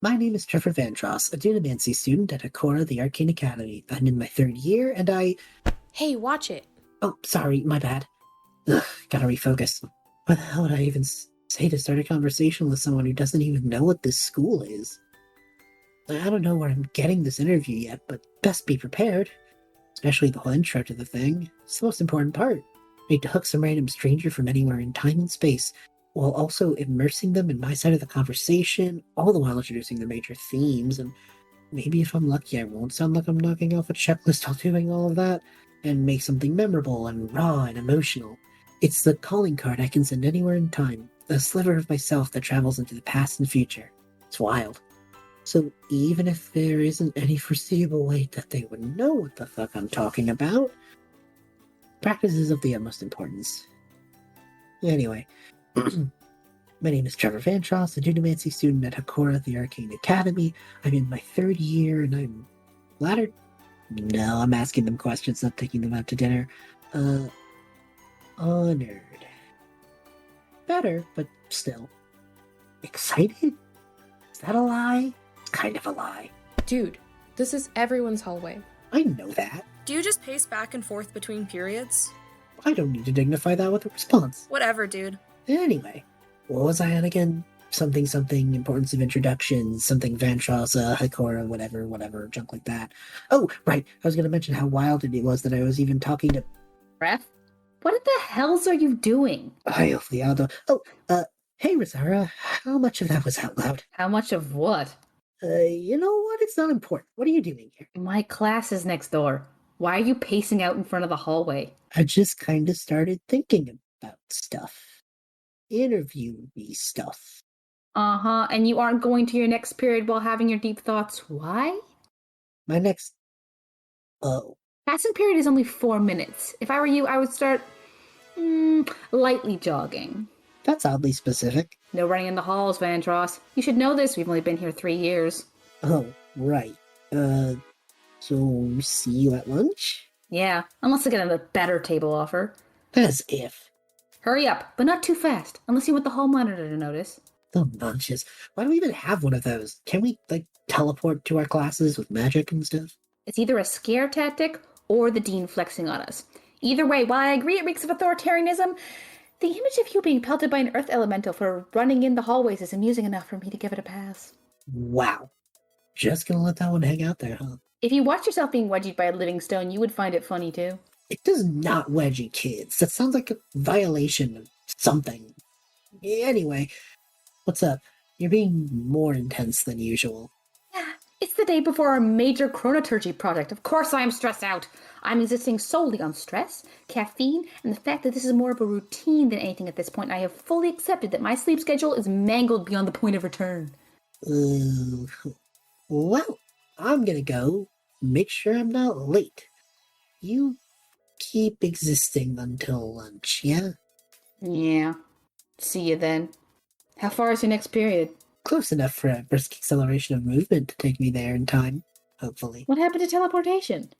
My name is Trefor Vantross, a Dunamancy student at Hakora, the Arcane Academy. I'm in my third year, and Hey, watch it. Oh, sorry, my bad. Ugh, gotta refocus. What the hell would I even say to start a conversation with someone who doesn't even know what this school is? I don't know where I'm getting this interview yet, but best be prepared. Especially the whole intro to the thing. It's the most important part. I need to hook some random stranger from anywhere in time and space, while also immersing them in my side of the conversation, all the while introducing the major themes, and maybe if I'm lucky I won't sound like I'm knocking off a checklist while doing all of that, and make something memorable and raw and emotional. It's the calling card I can send anywhere in time, a sliver of myself that travels into the past and future. It's wild. So even if there isn't any foreseeable way that they would know what the fuck I'm talking about, practice is of the utmost importance. Anyway, my name is Trevor Vantross, a Dunamancy student at Hakora, the Arcane Academy. I'm in my third year, and I'm flattered. No, I'm asking them questions, not taking them out to dinner. Honored. Better, but still. Excited? Is that a lie? It's kind of a lie. Dude, this is everyone's hallway. I know that. Do you just pace back and forth between periods? I don't need to dignify that with a response. Whatever, dude. Anyway, what was I on again? Something, importance of introductions, something Vantross, Hakora, whatever, junk like that. Oh, right, I was going to mention how wild it was that I was even talking to... Ref? What the hells are you doing? Ay, Liado. Oh, hey, Rahzara, how much of that was out loud? How much of what? You know what? It's not important. What are you doing here? My class is next door. Why are you pacing out in front of the hallway? I just kind of started thinking about stuff. Interview-y stuff. Uh-huh, and you aren't going to your next period while having your deep thoughts. Why? My next... Oh. Passing period is only 4 minutes. If I were you, I would start... lightly jogging. That's oddly specific. No running in the halls, Vantross. You should know this, we've only been here 3 years. Oh, right. So see you at lunch? Yeah, unless I get a better table offer. As if. Hurry up, but not too fast, unless you want the hall monitor to notice. The munches. Why do we even have one of those? Can we, teleport to our classes with magic and stuff? It's either a scare tactic or the dean flexing on us. Either way, while I agree it reeks of authoritarianism, the image of you being pelted by an earth elemental for running in the hallways is amusing enough for me to give it a pass. Wow. Just gonna let that one hang out there, huh? If you watched yourself being wedgied by a living stone, you would find it funny too. It does not wedgie kids. That sounds like a violation of something. Anyway, what's up? You're being more intense than usual. Yeah, it's the day before our major chronoturgy project. Of course I'm stressed out. I'm existing solely on stress, caffeine, and the fact that this is more of a routine than anything at this point. I have fully accepted that my sleep schedule is mangled beyond the point of return. Well, I'm gonna go. Make sure I'm not late. You keep existing until lunch, yeah? Yeah. See you then. How far is your next period? Close enough for a brisk acceleration of movement to take me there in time, hopefully. What happened to teleportation?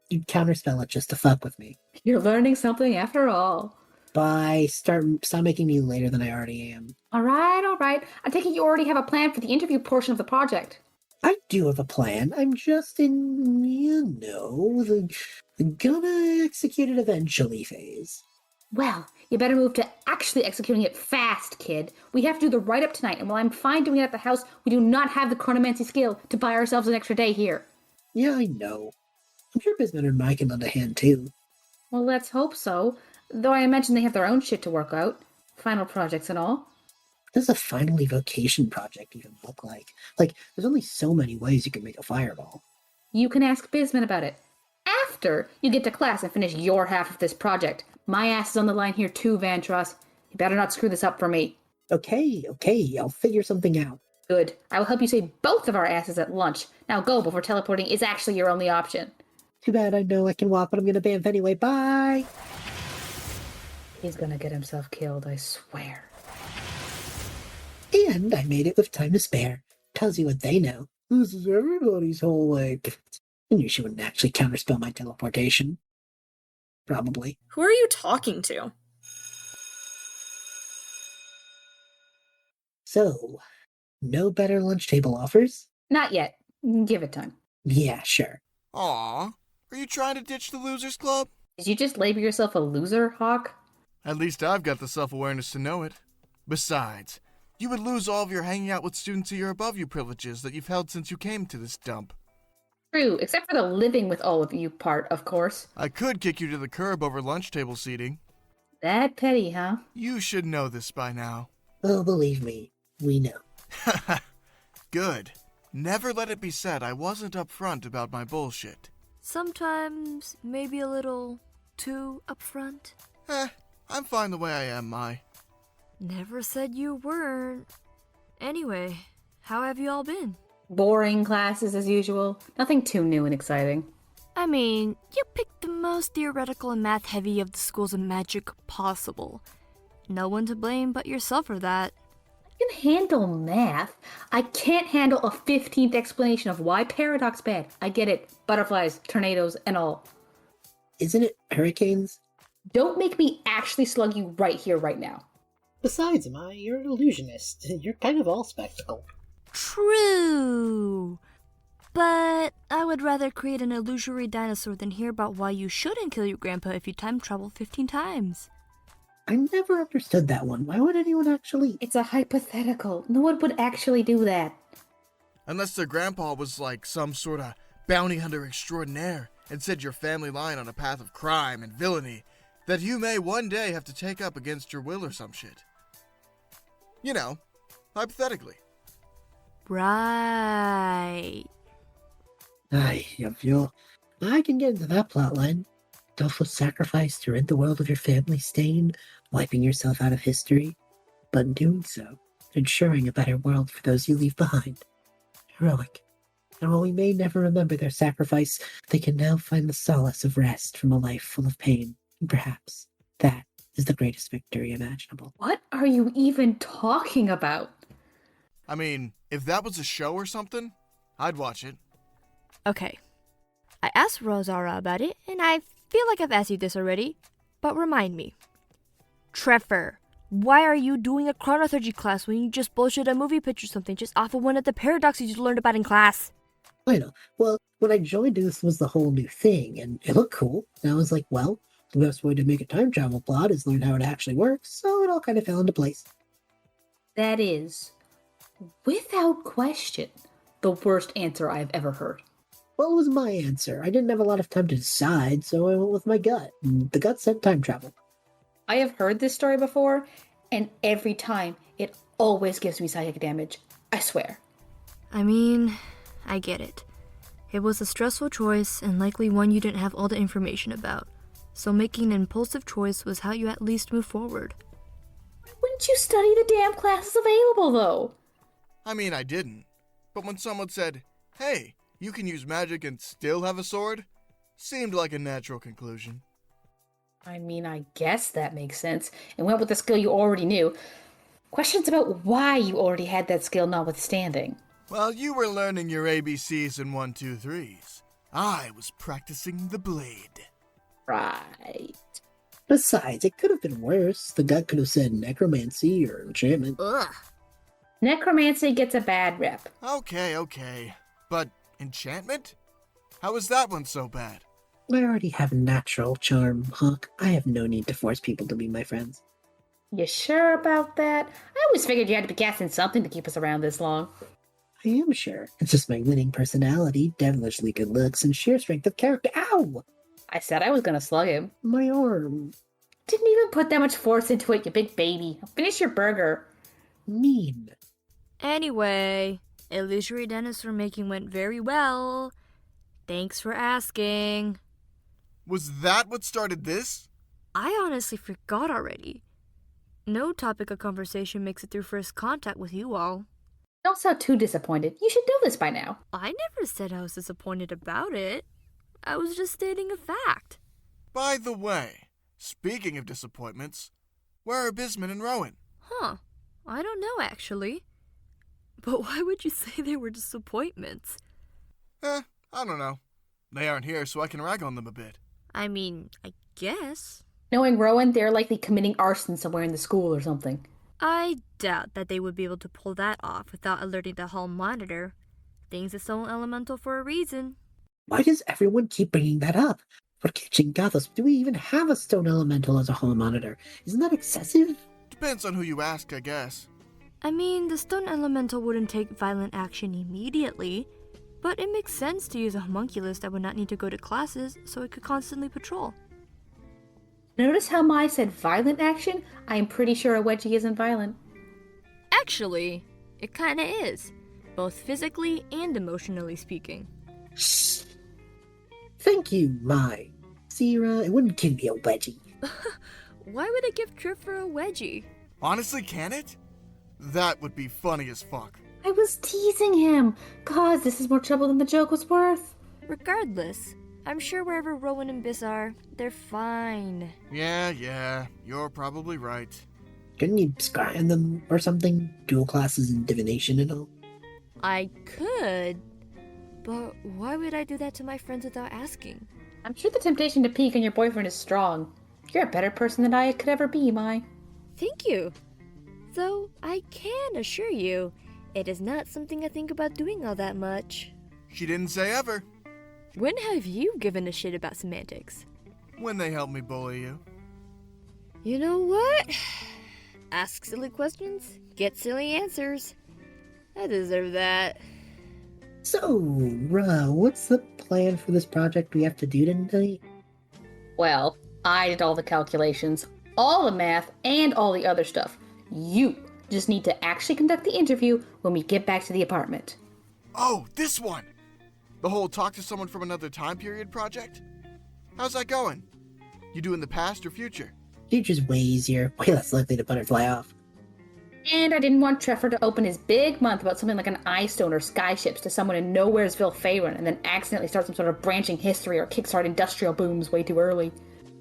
You'd counterspell it just to fuck with me. You're learning something after all. Stop making me later than I already am. All right. I take it you already have a plan for the interview portion of the project. I do have a plan. I'm just in, the gonna execute it eventually phase. Well, you better move to actually executing it fast, kid. We have to do the write-up tonight, and while I'm fine doing it at the house, we do not have the chronomancy skill to buy ourselves an extra day here. Yeah, I know. I'm sure Bismuth and Mike can lend a hand, too. Well, let's hope so. Though I imagine they have their own shit to work out. Final projects and all. What does a final evocation project even look like? There's only so many ways you can make a fireball. You can ask Bisman about it. After you get to class and finish your half of this project. My ass is on the line here too, Vantross. You better not screw this up for me. Okay, I'll figure something out. Good. I will help you save both of our asses at lunch. Now go before teleporting is actually your only option. Too bad I know I can walk, but I'm gonna bamf anyway. Bye! He's gonna get himself killed, I swear. And I made it with time to spare. Tells you what they know. This is everybody's hallway. I knew she wouldn't actually counterspell my teleportation. Probably. Who are you talking to? So, No better lunch table offers? Not yet. Give it time. Yeah, sure. Aw, are you trying to ditch the Losers Club? Did you just label yourself a loser, Hawk? At least I've got the self-awareness to know it. Besides, you would lose all of your hanging out with students who are above you privileges that you've held since you came to this dump. True, except for the living with all of you part, of course. I could kick you to the curb over lunch table seating. That petty, huh? You should know this by now. Oh, believe me, we know. Good. Never let it be said I wasn't upfront about my bullshit. Sometimes, maybe a little too upfront. I'm fine the way I am, Mai. Never said you weren't. Anyway, how have you all been? Boring classes as usual. Nothing too new and exciting. I mean, you picked the most theoretical and math-heavy of the schools of magic possible. No one to blame but yourself for that. I can handle math. I can't handle a 15th explanation of why paradox bad. I get it. Butterflies, tornadoes, and all. Isn't it hurricanes? Don't make me actually slug you right here, right now. Besides, you're an illusionist. You're kind of all spectacle. True. But I would rather create an illusory dinosaur than hear about why you shouldn't kill your grandpa if you time travel 15 times. I never understood that one. Why would anyone actually... It's a hypothetical. No one would actually do that. Unless their grandpa was like some sort of bounty hunter extraordinaire and set your family line on a path of crime and villainy that you may one day have to take up against your will or some shit. You know, hypothetically. Right. I can get into that plotline. Selfless sacrifice to rid the world of your family stain, wiping yourself out of history, but in doing so, ensuring a better world for those you leave behind. Heroic. And while we may never remember their sacrifice, they can now find the solace of rest from a life full of pain. And perhaps that is the greatest victory imaginable. What are you even talking about? I mean, if that was a show or something, I'd watch it. Okay. I asked Rahzara about it, and I feel like I've asked you this already, but remind me. Trefor, why are you doing a chronotheurgy class when you just bullshit a movie pitch or something just off of one of the paradoxes you learned about in class? I know. Well, when I joined, this was the whole new thing, and it looked cool. And I was like, well, the best way to make a time travel plot is learn how it actually works, so it all kind of fell into place. That is, without question, the worst answer I've ever heard. Well, it was my answer. I didn't have a lot of time to decide, so I went with my gut. And the gut said time travel. I have heard this story before, and every time, it always gives me psychic damage. I swear. I mean, I get it. It was a stressful choice, and likely one you didn't have all the information about. So making an impulsive choice was how you at least move forward. Why wouldn't you study the damn classes available, though? I mean, I didn't. But when someone said, hey, you can use magic and still have a sword, seemed like a natural conclusion. I mean, I guess that makes sense, and went with the skill you already knew. Questions about why you already had that skill notwithstanding. While you were learning your ABCs and 1, 2, 3s, I was practicing the blade. Right. Besides, it could have been worse. The gut could have said necromancy or enchantment. Ugh. Necromancy gets a bad rep. Okay. But enchantment? How is that one so bad? I already have natural charm, Hawk. I have no need to force people to be my friends. You sure about that? I always figured you had to be casting something to keep us around this long. I am sure. It's just my winning personality, devilishly good looks, and sheer strength of character. Ow! I said I was gonna slug him. My arm. Didn't even put that much force into it, you big baby. Finish your burger. Mean. Anyway, illusory dinosaur making went very well. Thanks for asking. Was that what started this? I honestly forgot already. No topic of conversation makes it through first contact with you all. Don't sound too disappointed. You should know this by now. I never said I was disappointed about it. I was just stating a fact. By the way, speaking of disappointments, where are Bisman and Rowan? Huh. I don't know, actually. But why would you say they were disappointments? I don't know. They aren't here, so I can rag on them a bit. I mean, I guess. Knowing Rowan, they're likely committing arson somewhere in the school or something. I doubt that they would be able to pull that off without alerting the hall monitor. Things are so elemental for a reason. Why does everyone keep bringing that up? For catching Gothos, do we even have a stone elemental as a hall monitor? Isn't that excessive? Depends on who you ask, I guess. I mean, the stone elemental wouldn't take violent action immediately, but it makes sense to use a homunculus that would not need to go to classes so it could constantly patrol. Notice how Mai said violent action? I am pretty sure a wedgie isn't violent. Actually, it kinda is, both physically and emotionally speaking. Shh. Thank you, Mai. Zira, it wouldn't give me a wedgie. Why would I give Trefor a wedgie? Honestly, can it? That would be funny as fuck. I was teasing him. God, this is more trouble than the joke was worth. Regardless, I'm sure wherever Rowan and Biss are, they're fine. Yeah, you're probably right. Couldn't you scry them or something? Dual classes in divination and all? I could, but why would I do that to my friends without asking? I'm sure the temptation to peek on your boyfriend is strong. You're a better person than I could ever be, Mai. Thank you. Though I can assure you, it is not something I think about doing all that much. She didn't say ever. When have you given a shit about semantics? When they help me bully you. You know what? Ask silly questions, get silly answers. I deserve that. So, what's the plan for this project we have to do tonight? Well, I did all the calculations, all the math, and all the other stuff. You just need to actually conduct the interview when we get back to the apartment. Oh, this one! The whole talk to someone from another time period project? How's that going? You do in the past or future? Future's way easier, way less likely to butterfly off. And I didn't want Trefor to open his big month about something like an ice stone or skyships to someone in Nowheresville, Faerun, and then accidentally start some sort of branching history or kickstart industrial booms way too early.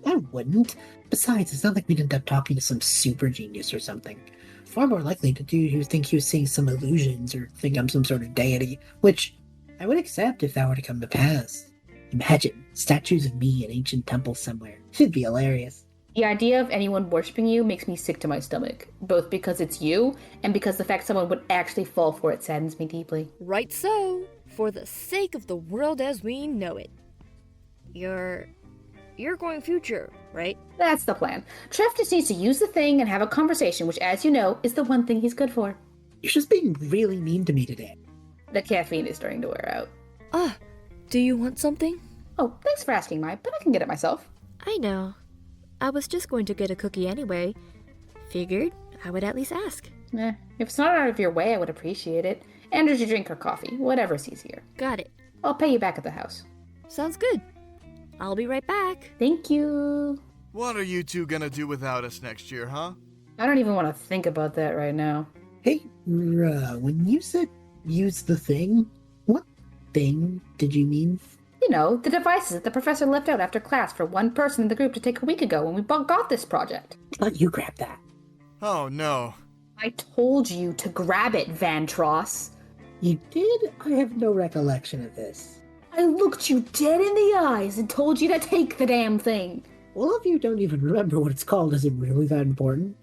I wouldn't. Besides, it's not like we'd end up talking to some super genius or something. Far more likely to dude who think he was seeing some illusions or think I'm some sort of deity, which I would accept if that were to come to pass. Imagine statues of me in ancient temples somewhere. It'd be hilarious. The idea of anyone worshipping you makes me sick to my stomach, both because it's you and because the fact someone would actually fall for it saddens me deeply. Right so, for the sake of the world as we know it. You're going future, right? That's the plan. Trev just needs to use the thing and have a conversation, which, as you know, is the one thing he's good for. You're just being really mean to me today. The caffeine is starting to wear out. Do you want something? Oh, thanks for asking, Mai, but I can get it myself. I know. I was just going to get a cookie anyway. Figured I would at least ask. If it's not out of your way, I would appreciate it. Energy drink or coffee, whatever's easier. Got it. I'll pay you back at the house. Sounds good. I'll be right back. Thank you. What are you two gonna do without us next year, huh? I don't even want to think about that right now. Hey, when you said use the thing, what thing did you mean? You know, the devices that the professor left out after class for one person in the group to take a week ago when we got this project. Let you grab that. Oh no. I told you to grab it, Vantross. You did? I have no recollection of this. I looked you dead in the eyes and told you to take the damn thing. All of you don't even remember what it's called. Is it really that important?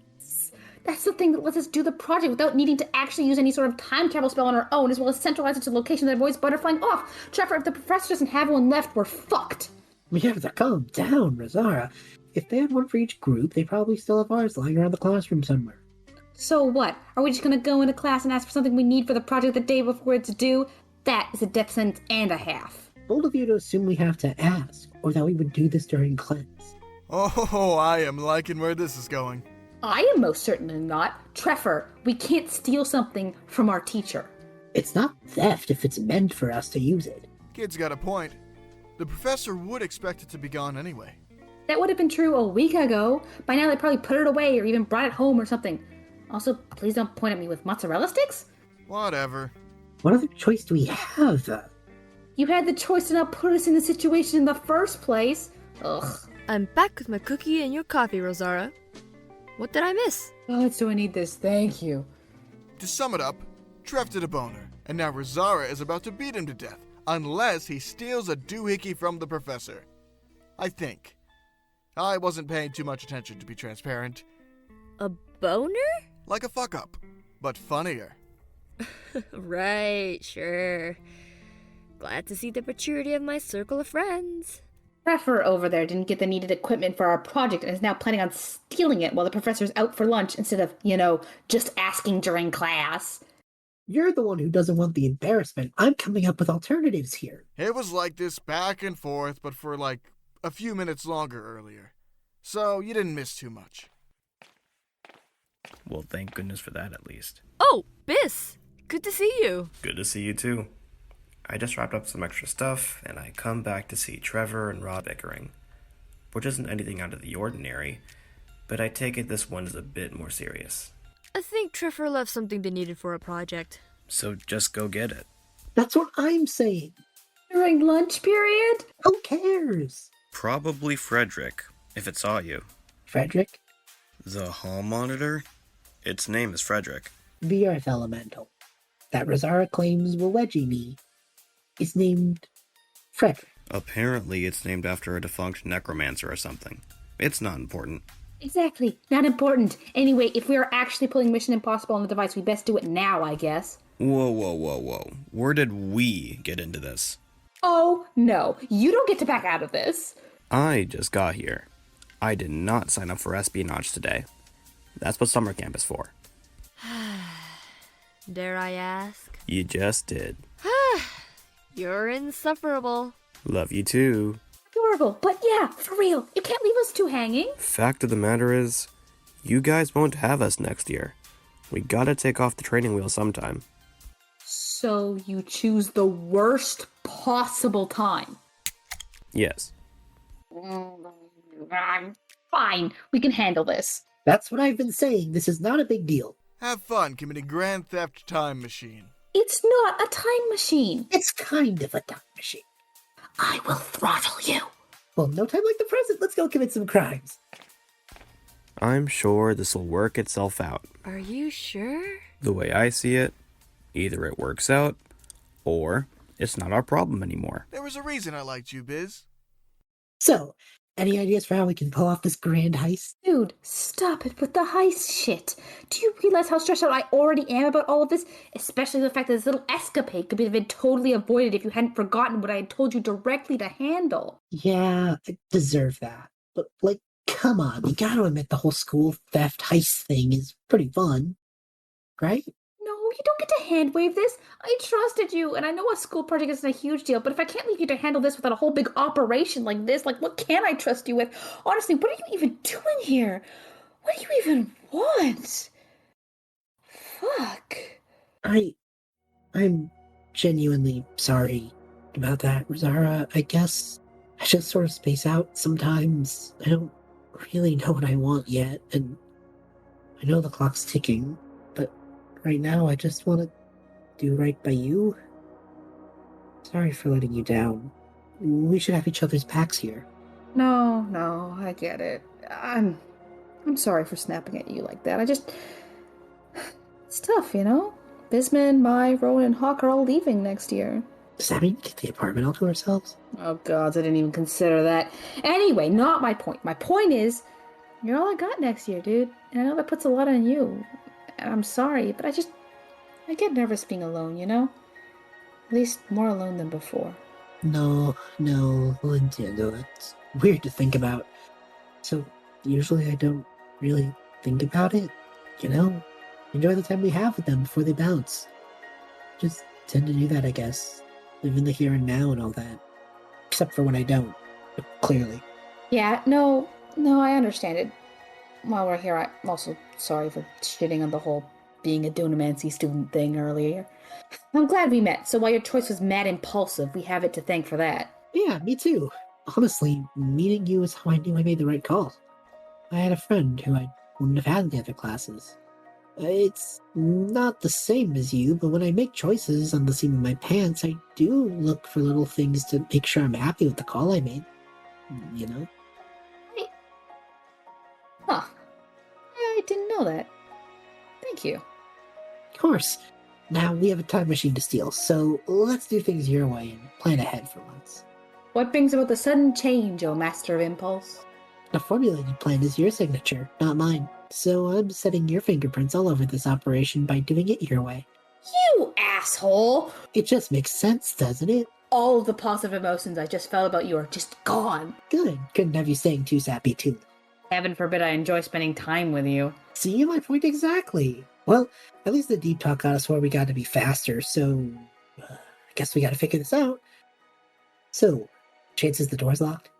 That's the thing that lets us do the project without needing to actually use any sort of time travel spell on our own, as well as centralize it to the location that avoids butterflying off. Trefor, if the professor doesn't have one left, we're fucked. We have to calm down, Rahzara. If they had one for each group, they probably still have ours lying around the classroom somewhere. So what? Are we just gonna go into class and ask for something we need for the project the day before it's due? That is a death sentence and a half. Bold of you to assume we have to ask, or that we would do this during cleanse. Oh, I am liking where this is going. I am most certainly not. Trefor, we can't steal something from our teacher. It's not theft if it's meant for us to use it. Kid's got a point. The professor would expect it to be gone anyway. That would have been true a week ago. By now they probably put it away or even brought it home or something. Also, please don't point at me with mozzarella sticks. Whatever. What other choice do we have? You had the choice to not put us in the situation in the first place. Ugh. I'm back with my cookie and your coffee, Rahzara. What did I miss? God, so I need this. Thank you. To sum it up, Trev did a boner, and now Rahzara is about to beat him to death, unless he steals a doohickey from the professor. I think. I wasn't paying too much attention, to be transparent. A boner? Like a fuck-up, but funnier. Right, sure. Glad to see the maturity of my circle of friends. Trefor over there didn't get the needed equipment for our project and is now planning on stealing it while the professor's out for lunch instead of, just asking during class. You're the one who doesn't want the embarrassment. I'm coming up with alternatives here. It was like this back and forth, but for like a few minutes longer earlier. So you didn't miss too much. Well, thank goodness for that at least. Oh, Biss! Good to see you. Good to see you too. I just wrapped up some extra stuff, and I come back to see Trevor and Rob bickering, which isn't anything out of the ordinary, but I take it this one is a bit more serious. I think Trefor left something they needed for a project. So just go get it. That's what I'm saying. During lunch period? Who cares? Probably Frederick, if it saw you. Frederick? The hall monitor? Its name is Frederick. VRF Elemental. That Rahzara claims will wedgie me is named Frederick. Apparently it's named after a defunct necromancer or something. It's not important. Exactly. Not important. Anyway, if we are actually pulling Mission Impossible on the device, we best do it now, I guess. Whoa. Where did we get into this? Oh, no. You don't get to back out of this. I just got here. I did not sign up for espionage today. That's what summer camp is for. Dare I ask? You just did. You're insufferable. Love you too. Adorable, but yeah, for real. You can't leave us two hanging. Fact of the matter is, you guys won't have us next year. We gotta take off the training wheel sometime. So you choose the worst possible time. Yes. Fine, we can handle this. That's what I've been saying. This is not a big deal. Have fun committing Grand Theft Time Machine. It's not a time machine. It's kind of a time machine. I will throttle you. Well, no time like the present. Let's go commit some crimes. I'm sure this will work itself out. Are you sure? The way I see it, either it works out, or it's not our problem anymore. There was a reason I liked you, Biz. So, any ideas for how we can pull off this grand heist? Dude, stop it with the heist shit. Do you realize how stressed out I already am about all of this? Especially the fact that this little escapade could have been totally avoided if you hadn't forgotten what I had told you directly to handle. Yeah, I deserve that. But, come on. You gotta admit the whole school theft heist thing is pretty fun. Right? No, you don't get to hand wave this. I trusted you, and I know a school project isn't a huge deal, but if I can't leave you to handle this without a whole big operation like this, what can I trust you with? Honestly, what are you even doing here? What do you even want? Fuck. I'm genuinely sorry about that, Rahzara. I guess I just sort of space out sometimes. I don't really know what I want yet, and I know the clock's ticking, but right now I just want to do right by you. Sorry for letting you down. We should have each other's backs here. No, I get it. I'm sorry for snapping at you like that. It's tough, Bisman, Mai, Rowan, and Hawk are all leaving next year. Does that mean we get the apartment all to ourselves? Oh gods, I didn't even consider that. Anyway, not my point. My point is, you're all I got next year, dude. And I know that puts a lot on you. And I'm sorry, but I get nervous being alone, At least more alone than before. No, entiendo. It's weird to think about. So, usually I don't really think about it, Enjoy the time we have with them before they bounce. Just tend to do that, I guess. Live in the here and now and all that. Except for when I don't, clearly. Yeah, no, I understand it. While we're here, I'm also sorry for shitting on the whole being a Dunamancy student thing earlier. I'm glad we met, so while your choice was mad impulsive, we have it to thank for that. Yeah, me too. Honestly, meeting you is how I knew I made the right call. I had a friend who I wouldn't have had in the other classes. It's not the same as you, but when I make choices on the seam of my pants, I do look for little things to make sure I'm happy with the call I made. Huh. I didn't know that. Thank you. Of course. Now we have a time machine to steal, so let's do things your way and plan ahead for once. What brings about the sudden change, O Master of Impulse? The formulated plan is your signature, not mine. So I'm setting your fingerprints all over this operation by doing it your way. You asshole! It just makes sense, doesn't it? All of the positive emotions I just felt about you are just gone. Good. Couldn't have you staying too sappy, too. Heaven forbid I enjoy spending time with you. See my point exactly. Well, at least the deep talk got us where we got to be faster, so I guess we got to figure this out. So, chances the door's locked?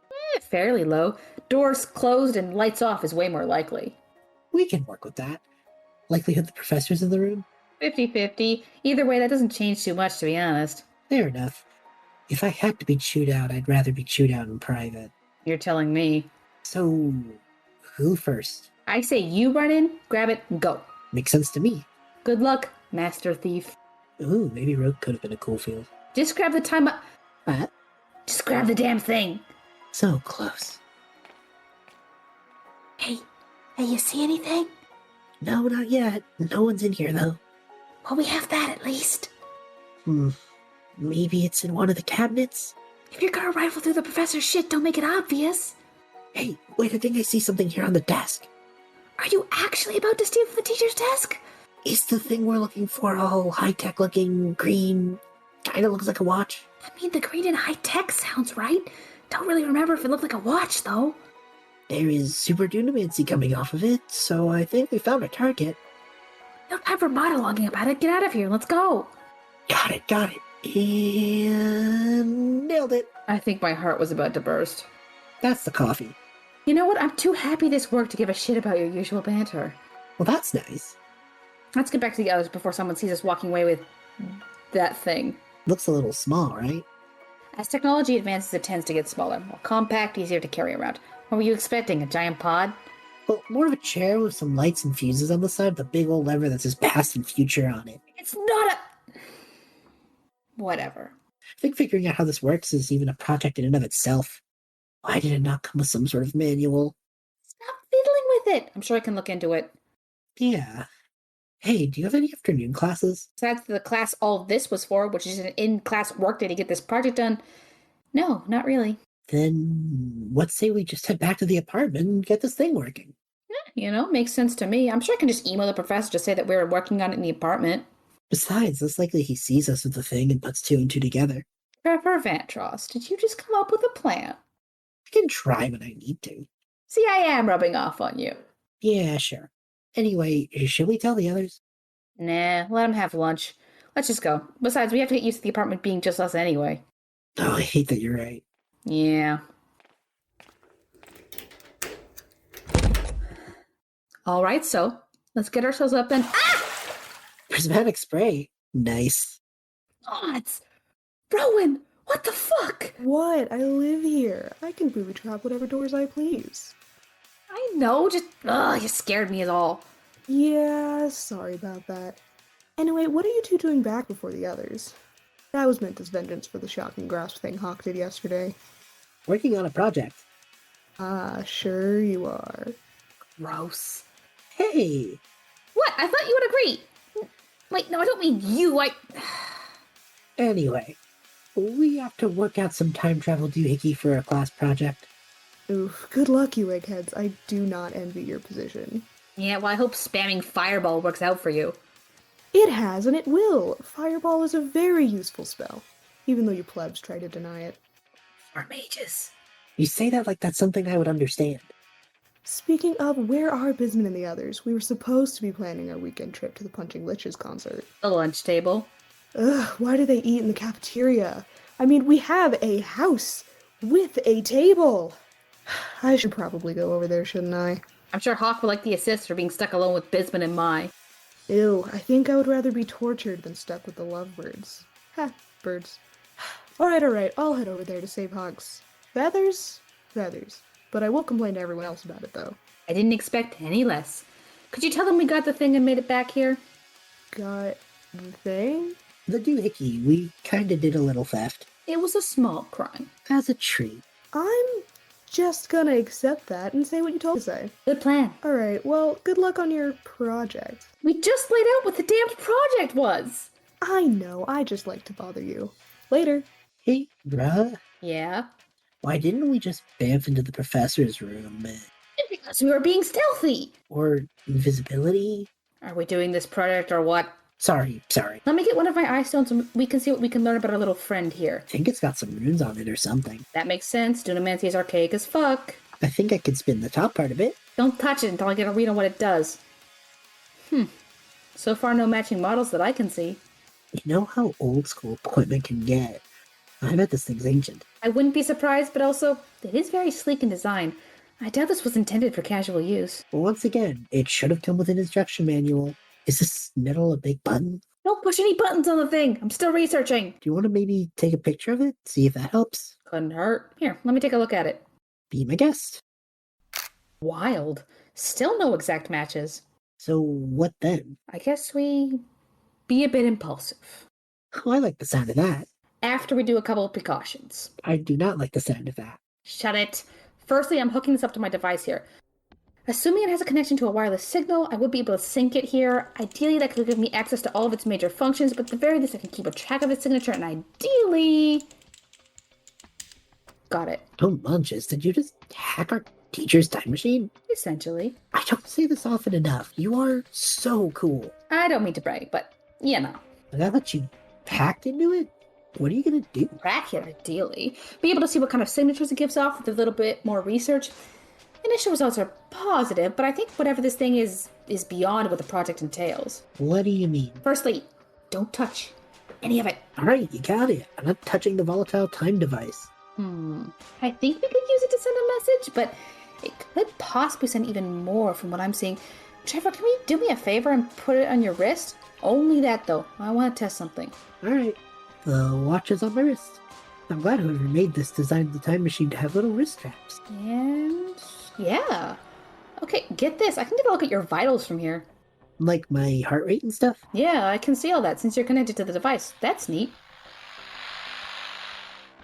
Fairly low. Doors closed and lights off is way more likely. We can work with that. Likelihood the professor's in the room? 50-50. Either way, that doesn't change too much, to be honest. Fair enough. If I had to be chewed out, I'd rather be chewed out in private. You're telling me. So, who first? I say you run in, grab it, and go. Makes sense to me. Good luck, Master Thief. Ooh, maybe Rogue could have been a cool field. Just grab the time. What? Just grab the damn thing. So close. Hey, you see anything? No, not yet. No one's in here, though. Well, we have that at least. Maybe it's in one of the cabinets? If you're gonna rifle through the professor's shit, don't make it obvious. Hey, wait, I think I see something here on the desk. Are you actually about to steal from the teacher's desk? Is the thing we're looking for all high-tech looking, green, kinda looks like a watch? I mean, the green and high-tech sounds right. Don't really remember if it looked like a watch, though. There is super dunamancy coming off of it, so I think we found our target. No time for monologuing about it. Get out of here. Let's go. Got it. And nailed it. I think my heart was about to burst. That's the coffee. You know what? I'm too happy this worked to give a shit about your usual banter. Well, that's nice. Let's get back to the others before someone sees us walking away with that thing. Looks a little small, right? As technology advances, it tends to get smaller, more compact, easier to carry around. What were you expecting, a giant pod? Well, more of a chair with some lights and fuses on the side with a big old lever that says past and future on it. It's not a... Whatever. I think figuring out how this works is even a project in and of itself. Why did it not come with some sort of manual? Stop fiddling with it! I'm sure I can look into it. Yeah. Hey, do you have any afternoon classes? Besides the class all this was for, which is an in-class workday to get this project done, no, not really. Then let's say we just head back to the apartment and get this thing working. You know, makes sense to me. I'm sure I can just email the professor to say that we're working on it in the apartment. Besides, it's likely he sees us with the thing and puts two and two together. Trefor Vantross, did you just come up with a plan? I can try when I need to. See, I am rubbing off on you. Yeah, sure. Anyway, should we tell the others? Nah, let them have lunch. Let's just go. Besides, we have to get used to the apartment being just us anyway. Oh, I hate that you're right. Yeah. All right, so let's get ourselves up and... Ah! Prismatic spray. Nice. Odds! Rowan, what the fuck? What? I live here. I can booby trap whatever doors I please. I know, just... Ugh, you scared me is all. Yeah, sorry about that. Anyway, what are you two doing back before the others? That was meant as vengeance for the shocking grasp thing Hawk did yesterday. Working on a project. Ah, sure you are. Gross. Hey! What? I thought you would agree. Wait, no, I don't mean you, Anyway, we have to work out some time travel doohickey for a class project. Oof, good luck, you eggheads. I do not envy your position. Yeah, well, I hope spamming Fireball works out for you. It has, and it will. Fireball is a very useful spell, even though you plebs try to deny it. For mages. You say that like that's something I would understand. Speaking of, where are Bisman and the others? We were supposed to be planning our weekend trip to the Punching Liches concert. The lunch table. Ugh, why do they eat in the cafeteria? I mean, we have a house with a table. I should probably go over there, shouldn't I? I'm sure Hawk would like the assist for being stuck alone with Bisman and Mai. Ew, I think I would rather be tortured than stuck with the lovebirds. Ha, birds. Alright, I'll head over there to save Hawk's feathers? Feathers. But I will complain to everyone else about it, though. I didn't expect any less. Could you tell them we got the thing and made it back here? Got the thing? The doohickey, we kinda did a little theft. It was a small crime. As a treat. I'm just gonna accept that and say what you told me to say. Good plan. Alright, well, good luck on your project. We just laid out what the damned project was. I know, I just like to bother you. Later. Hey, bruh. Yeah? Why didn't we just bamf into the professor's room? Because we were being stealthy. Or invisibility? Are we doing this project or what? Sorry. Let me get one of my eye stones and we can see what we can learn about our little friend here. I think it's got some runes on it or something. That makes sense. Dunamancy is archaic as fuck. I think I could spin the top part of it. Don't touch it until I get a read on what it does. So far, no matching models that I can see. You know how old school equipment can get. I bet this thing's ancient. I wouldn't be surprised, but also, it is very sleek in design. I doubt this was intended for casual use. Well, once again, it should have come with an instruction manual. Is this metal a big button? Don't push any buttons on the thing. I'm still researching. Do you want to maybe take a picture of it? See if that helps? Couldn't hurt. Here, let me take a look at it. Be my guest. Wild. Still no exact matches. So what then? I guess we be a bit impulsive. Oh, I like the sound of that. After we do a couple of precautions. I do not like the sound of that. Shut it. Firstly, I'm hooking this up to my device here. Assuming it has a connection to a wireless signal, I would be able to sync it here. Ideally, that could give me access to all of its major functions, but at the very least, I can keep a track of its signature, and ideally... Got it. Oh, munches, did you just hack our teacher's time machine? Essentially. I don't say this often enough. You are so cool. I don't mean to brag, but, you know. Now that you hacked into it, what are you gonna do? Track it, ideally. Be able to see what kind of signatures it gives off with a little bit more research. Initial results are positive, but I think whatever this thing is beyond what the project entails. What do you mean? Firstly, don't touch any of it. Alright, you got it. I'm not touching the volatile time device. I think we could use it to send a message, but it could possibly send even more from what I'm seeing. Trefor, can you do me a favor and put it on your wrist? Only that, though. I want to test something. Alright. The watch is on my wrist. I'm glad whoever made this designed the time machine to have little wrist straps. And... yeah. Okay, get this. I can get a look at your vitals from here. Like my heart rate and stuff? Yeah, I can see all that since you're connected to the device. That's neat.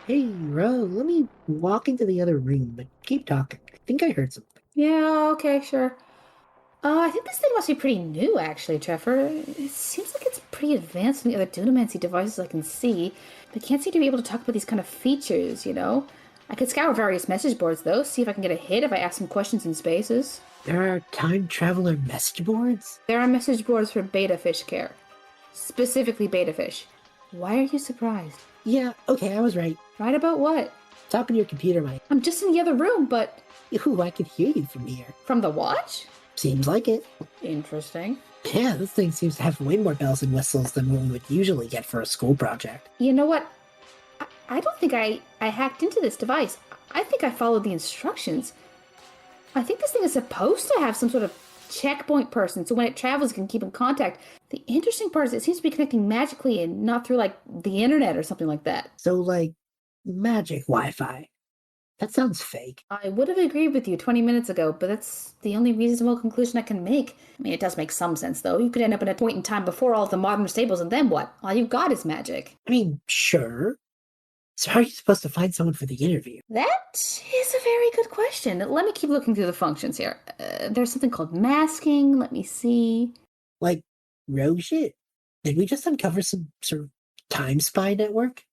Hey, Ro, let me walk into the other room, but keep talking. I think I heard something. Yeah, okay, sure. I think this thing must be pretty new, actually, Trefor. It seems like it's pretty advanced from the other Dunamancy devices I can see. They can't seem to be able to talk about these kind of features, you know? I could scour various message boards, though, see if I can get a hit if I ask some questions in spaces. There are time traveler message boards? There are message boards for beta fish care. Specifically beta fish. Why are you surprised? Yeah, okay, I was right. Right about what? Talking to your computer, Mike. I'm just in the other room, but... Ooh, I can hear you from here. From the watch? Seems like it. Interesting. Yeah, this thing seems to have way more bells and whistles than what we would usually get for a school project. You know what? I don't think I hacked into this device. I think I followed the instructions. I think this thing is supposed to have some sort of checkpoint person, so when it travels it can keep in contact. The interesting part is it seems to be connecting magically and not through, like, the internet or something like that. So, like, magic Wi-Fi. That sounds fake. I would have agreed with you 20 minutes ago, but that's the only reasonable conclusion I can make. I mean, it does make some sense, though. You could end up in a point in time before all of the modern stables, and then what? All you've got is magic. I mean, sure. So how are you supposed to find someone for the interview? That is a very good question. Let me keep looking through the functions here. There's something called masking. Let me see. Like, rogue shit? Did we just uncover some sort of time spy network?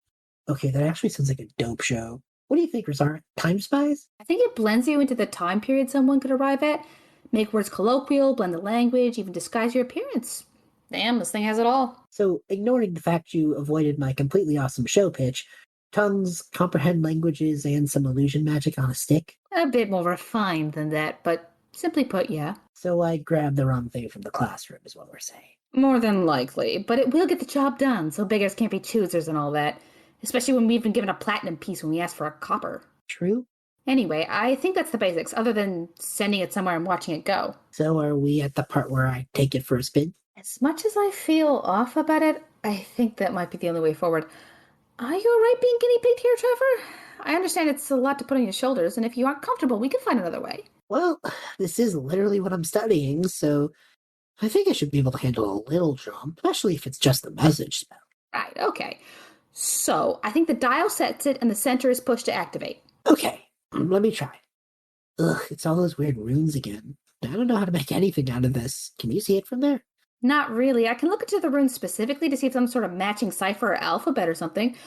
Okay, that actually sounds like a dope show. What do you think, Rahzara? Time spies? I think it blends you into the time period someone could arrive at. Make words colloquial, blend the language, even disguise your appearance. Damn, this thing has it all. So, ignoring the fact you avoided my completely awesome show pitch, tongues, comprehend languages, and some illusion magic on a stick? A bit more refined than that, but simply put, yeah. So I grabbed the wrong thing from the classroom, is what we're saying. More than likely, but it will get the job done, so beggars can't be choosers and all that. Especially when we've been given a platinum piece when we asked for a copper. True. Anyway, I think that's the basics, other than sending it somewhere and watching it go. So are we at the part where I take it for a spin? As much as I feel off about it, I think that might be the only way forward. Are you alright being guinea pigged here, Trefor? I understand it's a lot to put on your shoulders, and if you aren't comfortable, we can find another way. Well, this is literally what I'm studying, so I think I should be able to handle a little jump, especially if it's just the message spell. Right, okay. So, I think the dial sets it and the center is pushed to activate. Okay, let me try. Ugh, it's all those weird runes again. I don't know how to make anything out of this. Can you see it from there? Not really. I can look into the runes specifically to see if some sort of matching cipher or alphabet or something.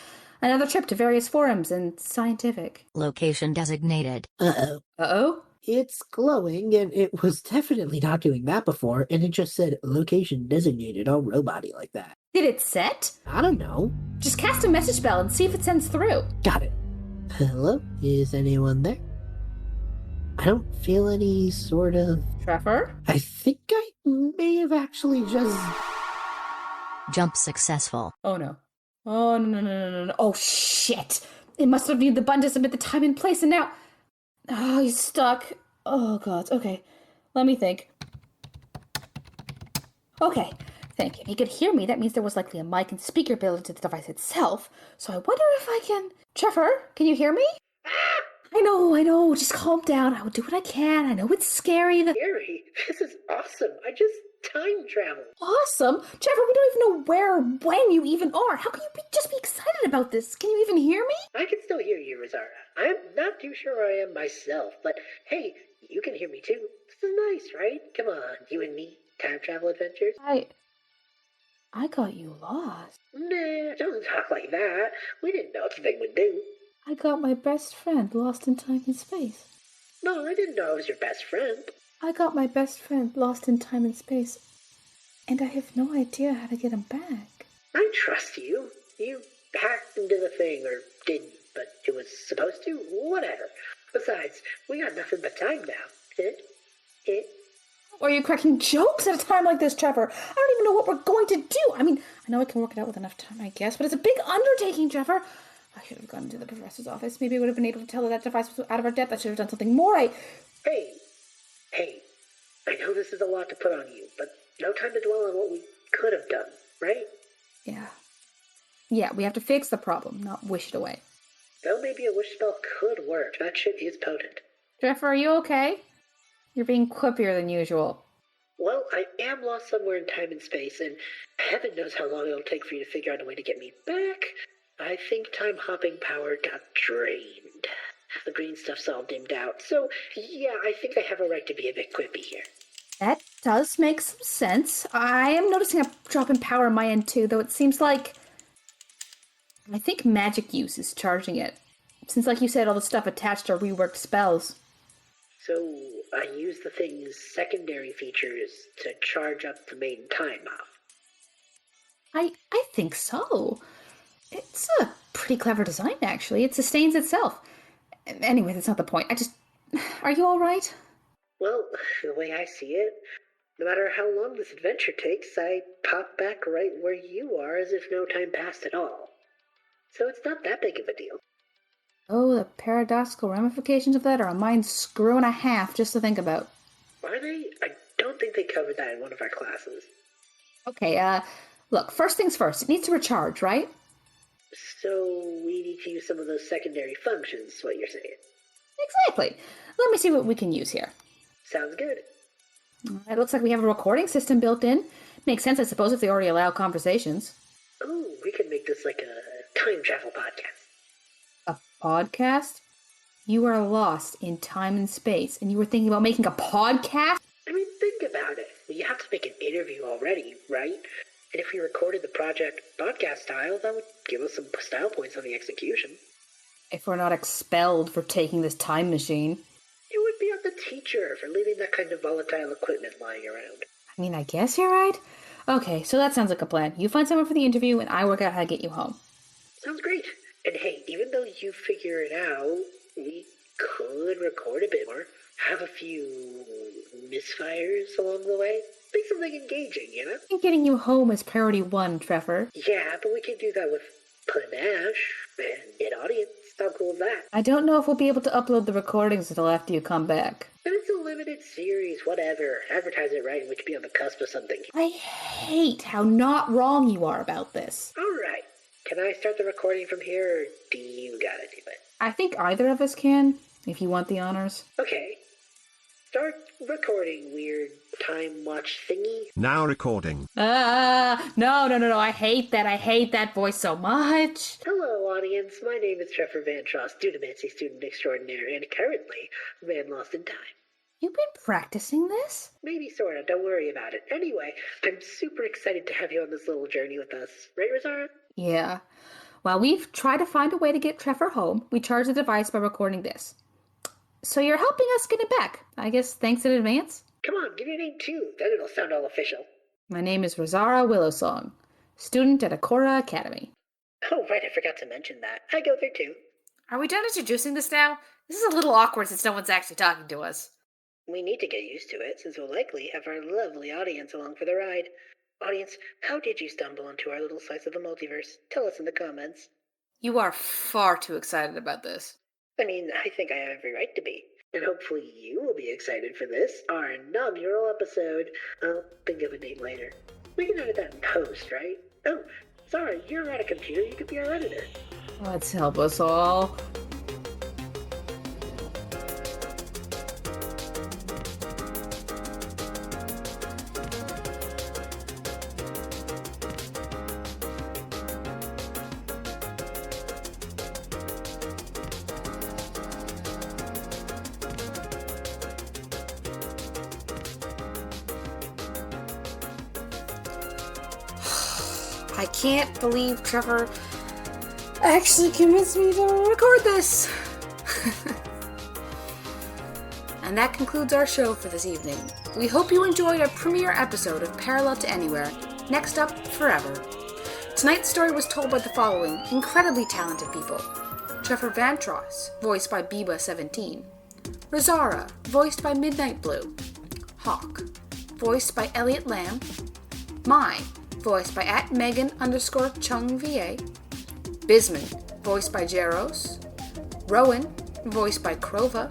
Another trip to various forums and scientific. Location designated. Uh-oh. Uh-oh? It's glowing, and it was definitely not doing that before, and it just said location designated all robot-y like that. Did it set? I don't know. Just cast a message bell and see if it sends through. Got it. Hello? Is anyone there? I don't feel any sort of... Trefor? I think I may have actually just... Jump successful. Oh no. Oh no. Oh shit! It must have needed the button to submit the time and place, and now... Oh, he's stuck. Oh god, okay. Let me think. Okay, think. If he could hear me, that means there was likely a mic and speaker built into the device itself. So I wonder if I can... Trefor, can you hear me? I know. Just calm down. I will do what I can. I know it's scary. Scary? This is awesome. I just time traveled. Awesome? Trefor, we don't even know where or when you even are. How can you just be excited about this? Can you even hear me? I can still hear you, Rahzara. I'm not too sure where I am myself, but hey, you can hear me too. This is nice, right? Come on, you and me. Time travel adventures. I got you lost. Nah, don't talk like that. We didn't know what the thing would do. I got my best friend lost in time and space. No, I didn't know I was your best friend. I got my best friend lost in time and space. And I have no idea how to get him back. I trust you. You hacked into the thing, or didn't, but it was supposed to. Whatever. Besides, we got nothing but time now. Or are you cracking jokes at a time like this, Trefor? I don't even know what we're going to do. I mean, I know I can work it out with enough time, I guess, but it's a big undertaking, Trefor. I should have gone to the professor's office. Maybe I would have been able to tell her that device was out of our depth. I should have done something more. Hey, I know this is a lot to put on you, but no time to dwell on what we could have done, right? Yeah, we have to fix the problem, not wish it away. Though maybe a wish spell could work. That shit is potent. Trefor, are you okay? You're being quippier than usual. Well, I am lost somewhere in time and space, and heaven knows how long it'll take for you to figure out a way to get me back. I think time hopping power got drained. The green stuff's all dimmed out, so yeah, I think I have a right to be a bit quippy here. That does make some sense. I am noticing a drop in power on my end too, though it seems like... I think magic use is charging it. Since, like you said, all the stuff attached are reworked spells. So I use the thing's secondary features to charge up the main time off. I think so. It's a pretty clever design, actually. It sustains itself. Anyway, that's not the point. Are you all right? Well, the way I see it, no matter how long this adventure takes, I pop back right where you are as if no time passed at all. So it's not that big of a deal. Oh, the paradoxical ramifications of that are a mind screw and a half just to think about. Are they? I don't think they covered that in one of our classes. Okay, look, first things first. It needs to recharge, right? So we need to use some of those secondary functions, is what you're saying. Exactly. Let me see what we can use here. Sounds good. It looks like we have a recording system built in. Makes sense, I suppose, if they already allow conversations. Oh, we could make this like a time travel podcast. A podcast? You are lost in time and space, and you were thinking about making a podcast? I mean, think about it. You have to make an interview already, right? And if we recorded the project podcast style, that would give us some style points on the execution. If we're not expelled for taking this time machine. It would be on the teacher for leaving that kind of volatile equipment lying around. I mean, I guess you're right. Okay, so that sounds like a plan. You find someone for the interview, and I work out how to get you home. Sounds great. And hey, even though you figure it out, we could record a bit more. Have a few misfires along the way. Make something engaging, you know? I think getting you home is priority one, Trefor. Yeah, but we can do that with panache and an audience. How cool is that? I don't know if we'll be able to upload the recordings until after you come back. But it's a limited series, whatever. Advertise it right and we could be on the cusp of something. I hate how not wrong you are about this. Alright. Can I start the recording from here, or do you gotta do it? I think either of us can, if you want the honors. Okay. Start recording, weird time watch thingy. Now recording. No. I hate that voice so much. Hello, audience. My name is Trefor Vantross, Dunamancy student extraordinaire, and currently a man lost in time. You've been practicing this? Maybe sorta, don't worry about it. Anyway, I'm super excited to have you on this little journey with us. Right, Rahzara? Yeah. While we've tried to find a way to get Trefor home, we charge the device by recording this. So you're helping us get it back. I guess thanks in advance. Come on, give your name too. Then it'll sound all official. My name is Rahzara Willowsong, student at Akora Academy. Oh, right, I forgot to mention that. I go there too. Are we done introducing this now? This is a little awkward since no one's actually talking to us. We need to get used to it, since we'll likely have our lovely audience along for the ride. Audience, how did you stumble onto our little slice of the multiverse? Tell us in the comments. You are far too excited about this. I mean, I think I have every right to be. And hopefully you will be excited for this, our inaugural episode. I'll think of a name later. We can edit that in post, right? Oh, Zara, you're at a computer. You could be our editor. Let's help us all. I can't believe Trefor actually convinced me to record this. And that concludes our show for this evening. We hope you enjoyed our premiere episode of Parallel to Anywhere, Next Up Forever. Tonight's story was told by the following incredibly talented people. Trefor Vantross, voiced by Biba17. Rahzara, voiced by Midnight Blue. Hawk, voiced by Elliot Lamb. Mai, voiced by @Megan_ChungVA. Bisman, voiced by Jaros. Rowan, voiced by Krova.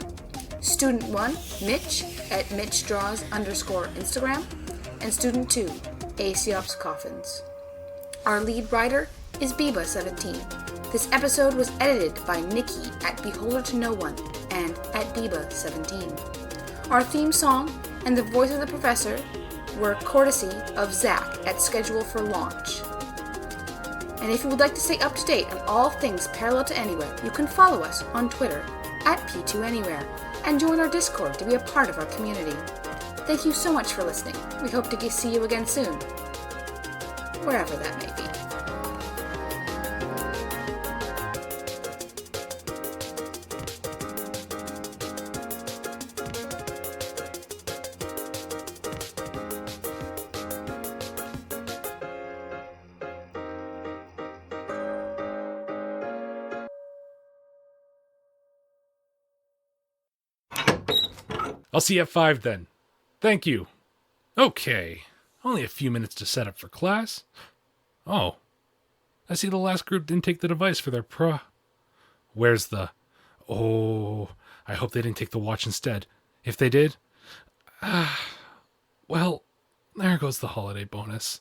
Student 1, Mitch, @MitchDraws_Instagram. And Student 2, Asiops Coffins. Our lead writer is Biba17. This episode was edited by Nikki @BeholderToNoOne and @Biba17. Our theme song and the voice of the professor were courtesy of Zach at Schedule for Launch. And if you would like to stay up to date on all things Parallel to Anywhere, you can follow us on Twitter @P2Anywhere and join our Discord to be a part of our community. Thank you so much for listening. We hope to see you again soon, wherever that may be. I'll see you at 5 then. Thank you. Okay. Only a few minutes to set up for class. Oh. I see the last group didn't take the device for their Where's the... Oh, I hope they didn't take the watch instead. If they did... well, there goes the holiday bonus.